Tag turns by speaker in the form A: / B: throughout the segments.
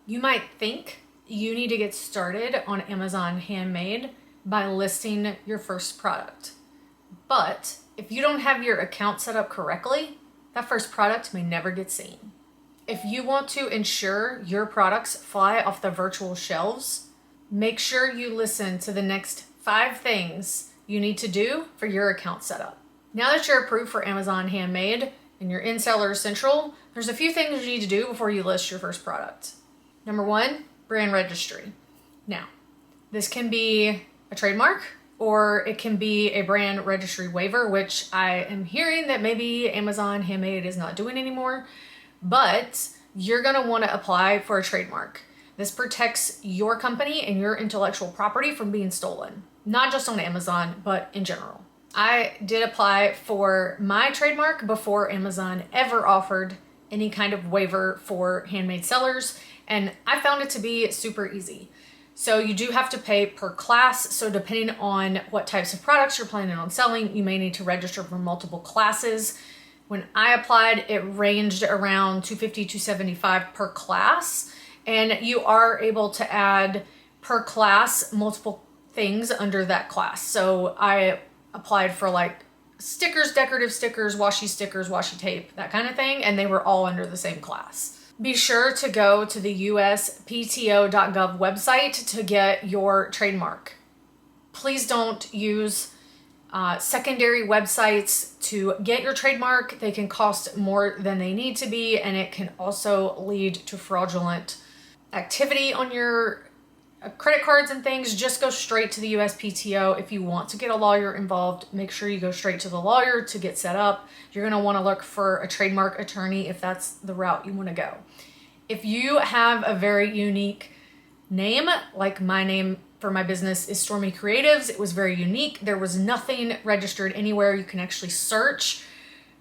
A: You might think you need to get started on Amazon Handmade by listing your first product. But if you don't have your account set up correctly, that first product may never get seen. If you want to ensure your products fly off the virtual shelves, make sure you listen to the next 5 things you need to do for your account setup. Now that you're approved for Amazon Handmade and you're in Seller Central, there's a few things you need to do before you list your first product. Number 1, brand registry. Now, this can be a trademark or it can be a brand registry waiver, which I am hearing that maybe Amazon Handmade is not doing anymore, but you're gonna wanna apply for a trademark. This protects your company and your intellectual property from being stolen, not just on Amazon, but in general. I did apply for my trademark before Amazon ever offered any kind of waiver for handmade sellers, and I found it to be super easy. So you do have to pay per class. So depending on what types of products you're planning on selling, you may need to register for multiple classes. When I applied, it ranged around $250 to $275 per class, and you are able to add per class multiple things under that class. So I applied for like stickers, decorative stickers, washi tape, that kind of thing, and they were all under the same class. Be sure to go to the uspto.gov website to get your trademark. Please don't use secondary websites to get your trademark. They can cost more than they need to be, and it can also lead to fraudulent activity on your credit cards and things. Just go straight to the USPTO. If you want to get a lawyer involved, make sure you go straight to the lawyer to get set up. You're going to want to look for a trademark attorney if that's the route you want to go. If you have a very unique name, like my name for my business is Stormy Creatives, it was very unique. There was nothing registered anywhere. You can actually search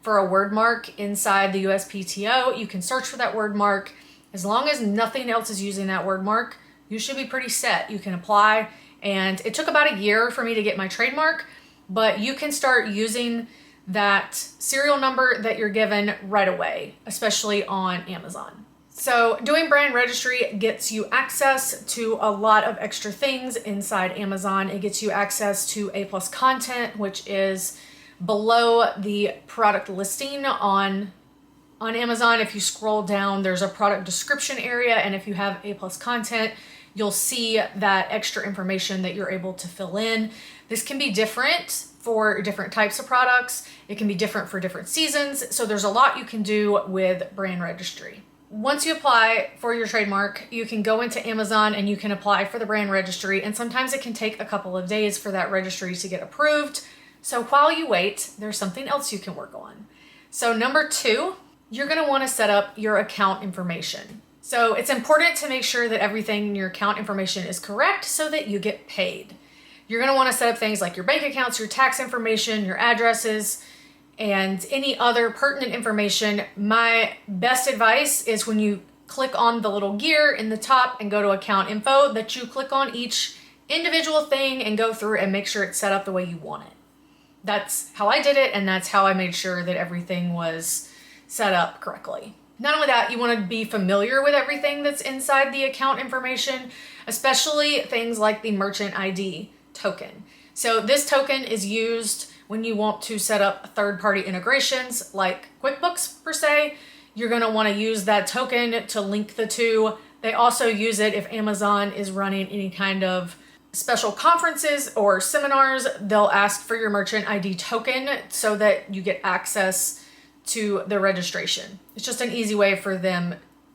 A: for a word mark inside the USPTO. You can search for that word mark. As long as nothing else is using that word mark, you should be pretty set. You can apply, and it took about a year for me to get my trademark, but you can start using that serial number that you're given right away, especially on Amazon. So doing brand registry gets you access to a lot of extra things inside Amazon. It gets you access to A+ content, which is below the product listing on Amazon. If you scroll down, there's a product description area, and if you have A+ content, you'll see that extra information that you're able to fill in. This can be different for different types of products. It can be different for different seasons. So there's a lot you can do with brand registry. Once you apply for your trademark, you can go into Amazon and you can apply for the brand registry. And sometimes it can take a couple of days for that registry to get approved. So while you wait, there's something else you can work on. So number 2, you're gonna wanna set up your account information. So it's important to make sure that everything in your account information is correct so that you get paid. You're gonna wanna set up things like your bank accounts, your tax information, your addresses, and any other pertinent information. My best advice is when you click on the little gear in the top and go to account info, that you click on each individual thing and go through and make sure it's set up the way you want it. That's how I did it, and that's how I made sure that everything was set up correctly. Not only that, you want to be familiar with everything that's inside the account information, especially things like the merchant ID token. So this token is used when you want to set up third-party integrations like QuickBooks per se. You're going to want to use that token to link the two. They also use it if Amazon is running any kind of special conferences or seminars. They'll ask for your merchant ID token so that you get access to the registration. It's just an easy way for them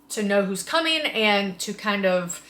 A: to know who's coming and to kind of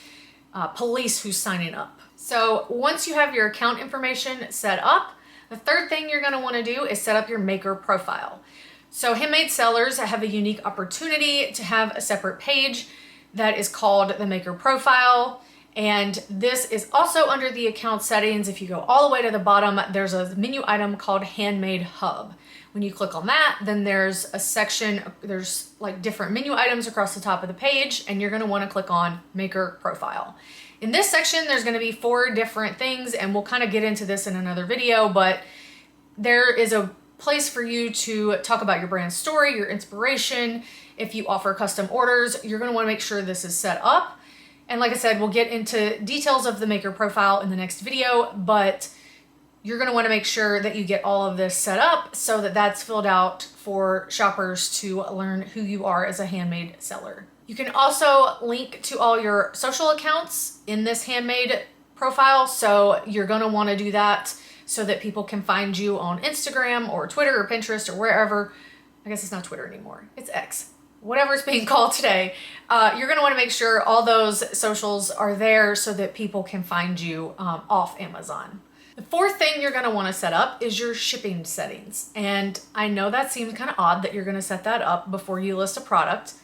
A: police who's signing up. So once you have your account information set up, the third thing you're gonna wanna do is set up your maker profile. So handmade sellers have a unique opportunity to have a separate page that is called the maker profile. And this is also under the account settings. If you go all the way to the bottom, there's a menu item called Handmade Hub. When you click on that, then there's a section, there's like different menu items across the top of the page, and you're gonna wanna click on Maker Profile. In this section, there's gonna be 4 different things, and we'll kind of get into this in another video, but there is a place for you to talk about your brand story, your inspiration. If you offer custom orders, you're gonna wanna make sure this is set up. And like I said, we'll get into details of the maker profile in the next video, but you're going to want to make sure that you get all of this set up so that that's filled out for shoppers to learn who you are as a handmade seller. You can also link to all your social accounts in this Handmade profile. So you're going to want to do that so that people can find you on Instagram or Twitter or Pinterest or wherever. I guess it's not Twitter anymore. It's X. Whatever it's being called today. You're going to want to make sure all those socials are there so that people can find you off Amazon. The fourth thing you're going to want to set up is your shipping settings. And I know that seems kind of odd that you're going to set that up before you list a product,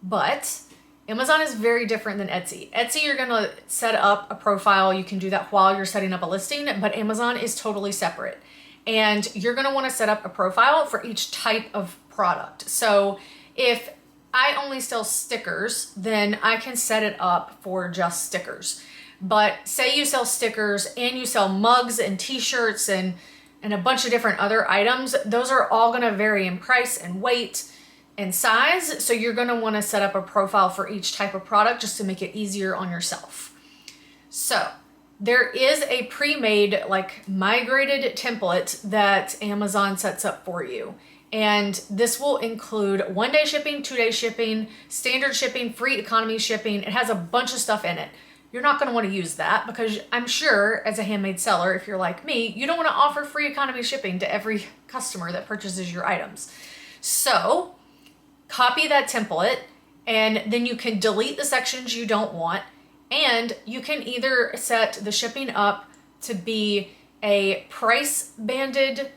A: but Amazon is very different than Etsy. Etsy, you're going to set up a profile. You can do that while you're setting up a listing, but Amazon is totally separate. And you're going to want to set up a profile for each type of product. So if I only sell stickers, then I can set it up for just stickers. But say you sell stickers and you sell mugs and t-shirts and a bunch of different other items, those are all going to vary in price and weight and size. So you're going to want to set up a profile for each type of product just to make it easier on yourself. So there is a pre-made, like, migrated template that Amazon sets up for you. And this will include 1-day shipping, 2-day shipping, standard shipping, free economy shipping. It has a bunch of stuff in it. You're not going to want to use that because I'm sure as a handmade seller, if you're like me, you don't want to offer free economy shipping to every customer that purchases your items. So copy that template and then you can delete the sections you don't want, and you can either set the shipping up to be a price banded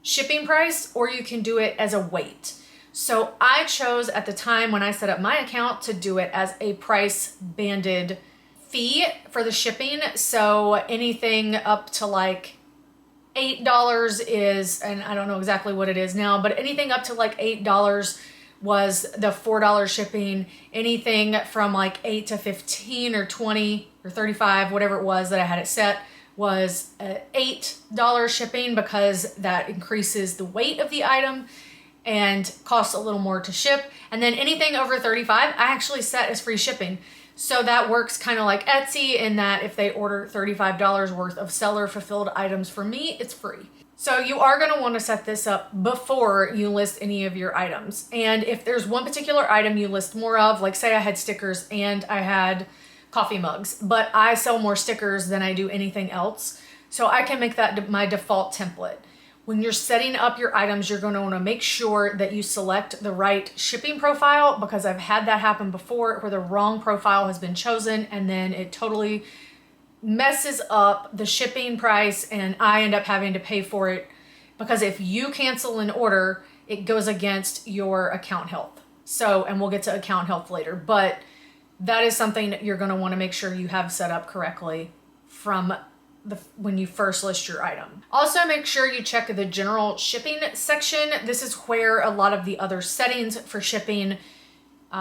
A: shipping price, or you can do it as a weight. So I chose at the time when I set up my account to do it as a price banded fee for the shipping. So anything up to like $8 is, and I don't know exactly what it is now, but anything up to like $8 was the $4 shipping. Anything from like 8 to 15 or 20 or 35, whatever it was that I had it set, was $8 shipping because that increases the weight of the item and costs a little more to ship. And then anything over 35, I actually set as free shipping. So that works kind of like Etsy in that if they order $35 worth of seller fulfilled items from me, it's free. So you are going to want to set this up before you list any of your items. And if there's one particular item you list more of, like say I had stickers and I had coffee mugs, but I sell more stickers than I do anything else, so I can make that my default template. When you're setting up your items, you're going to want to make sure that you select the right shipping profile, because I've had that happen before where the wrong profile has been chosen and then it totally messes up the shipping price and I end up having to pay for it, because if you cancel an order, it goes against your account health. So, and we'll get to account health later, but that is something that you're going to want to make sure you have set up correctly from when you first list your item. Also, make sure you check the general shipping section. This is where a lot of the other settings for shipping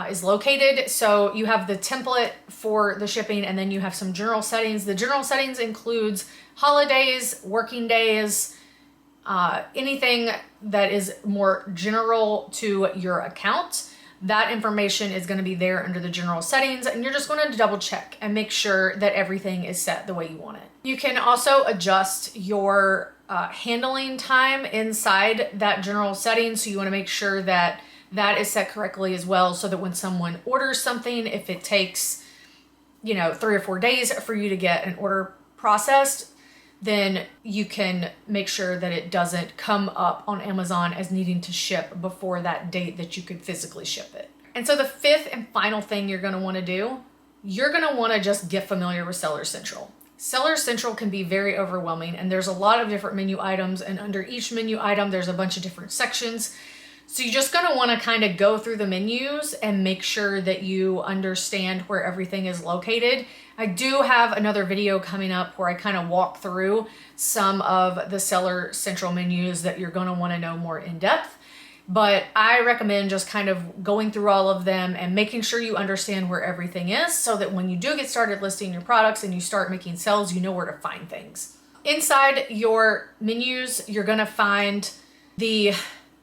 A: is located. So you have the template for the shipping and then you have some general settings. The general settings includes holidays, working days, anything that is more general to your account. That information is going to be there under the general settings, and you're just going to double check and make sure that everything is set the way you want it. You can also adjust your handling time inside that general setting. So you want to make sure that that is set correctly as well, so that when someone orders something, if it takes, 3 or 4 days for you to get an order processed, then you can make sure that it doesn't come up on Amazon as needing to ship before that date that you could physically ship it. And so the fifth and final thing you're going to want to do, you're going to want to just get familiar with Seller Central. Seller Central can be very overwhelming, and there's a lot of different menu items, and under each menu item there's a bunch of different sections. So you're just going to want to kind of go through the menus and make sure that you understand where everything is located. I do have another video coming up where I kind of walk through some of the Seller Central menus that you're going to want to know more in depth. But I recommend just kind of going through all of them and making sure you understand where everything is, so that when you do get started listing your products and you start making sales, you know where to find things. Inside your menus, you're going to find the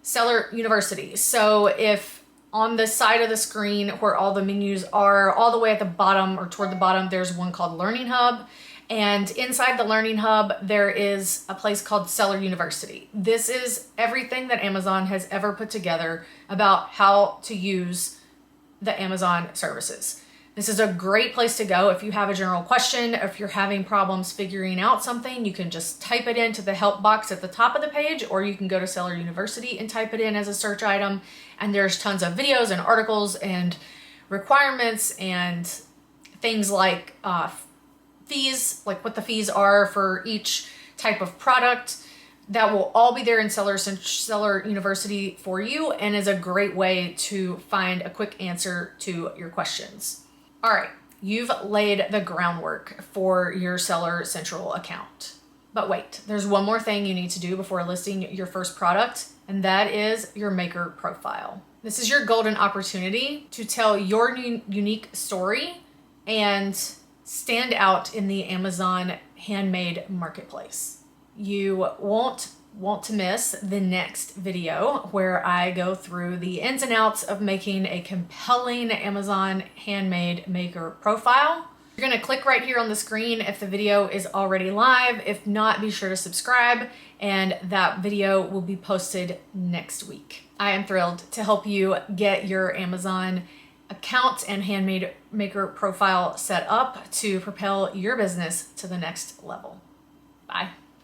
A: Seller University. So if On the side of the screen where all the menus are, all the way at the bottom or toward the bottom, there's one called Learning Hub. And inside the Learning Hub, there is a place called Seller University. This is everything that Amazon has ever put together about how to use the Amazon services. This is a great place to go if you have a general question, if you're having problems figuring out something. You can just type it into the help box at the top of the page, or you can go to Seller University and type it in as a search item. And there's tons of videos and articles and requirements and things like fees, like what the fees are for each type of product. That will all be there in Seller University for you, and is a great way to find a quick answer to your questions. All right, you've laid the groundwork for your Seller Central account. But wait, there's one more thing you need to do before listing your first product, and that is your maker profile. This is your golden opportunity to tell your unique story and stand out in the Amazon Handmade marketplace. You won't want to miss the next video where I go through the ins and outs of making a compelling Amazon Handmade maker profile. You're gonna click right here on the screen if the video is already live. If not, be sure to subscribe, and that video will be posted next week. I am thrilled to help you get your Amazon account and Handmade maker profile set up to propel your business to the next level. Bye.